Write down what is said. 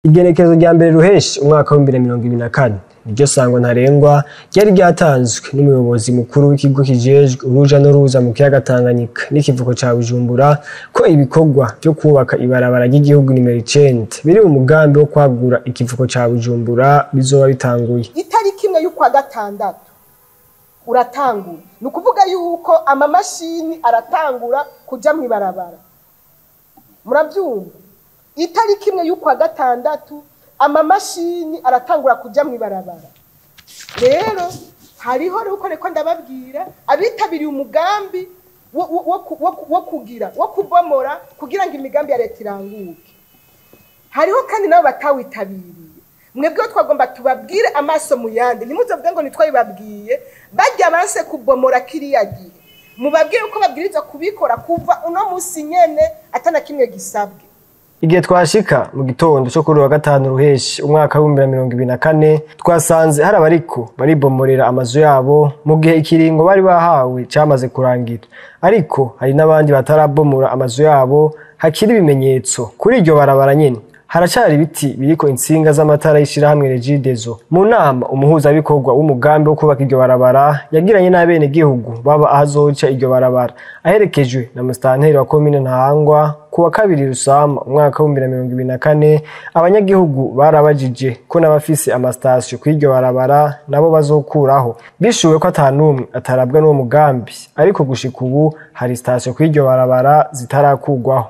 Igenekerezo rya mbere ruheshi umwaka wa 2024 niryo sango ntarengwa ryari ryatanzwe n'umuyobozi mukuru w'ikigo kijejwe uruja n'uruza mu kiyaga Tanganyika n'ikivuko ca Bujumbura ko ibikorwa byo kubaka ibarabara ry'igihugu numero 9 biri mu mugambi wo kwagura ikivuko ca Bujumbura bizoba bitanguye. Itariki imwe y'ukwa gatandatu uratangura, nukuvuga yuko amamashini aratangura kuja mu ibarabara. Muravyumva? Itariki imwe y'ukwa gatandatu amamashini aratangura kuja mu ibarabara. Rero hariho reko ndababwira abitabiriye umugambi wo kubomora kugira ngo imigambi ya leta iranguke. Hariho kandi nabo batawitabiriye. Mwebwe twagomba tubabwire amaso mu yandi, nimuzovuga ngo nitwabibabwiye bajya banse kubomora kiriya gihe. Mubabwire uko babwiriza kubikora kuva uno musi nyene atana kimwe gisabwe. Igihe twashika mu gitondo cyo kuri wa gatanu ruheshi umwaka wa 2024 twasanze hari abariko baribomorera amazu yabo mu gihe ikiringo bari bahawe cyamaze kurangira, ariko hari nabandi batarabomora amazu yabo hakiri ibimenyetso. Kuri iryo barabara nyene haracari ibiti biriko insinga z'amatara y'ishira hamwe regidezo. Mu nama umuhuza bikorwa w'umugambi wo kubaka iryo barabara yagiranye n'abene gihugu baba ahazoca iryo barabara aherekejwe na mustanteri wa commune Ntahangwa kuwa kabiri Rusama umwaka wa 2024. Abanyagihugu barabajije ko n'abafise amastasyo kw'iryo barabara nabo bazokuraho, bishuwe ko atanumwe atarabwa n'uwo mugambi, ariko gushika ubu hari stasyo kw'iryo barabara zitarakugwaho.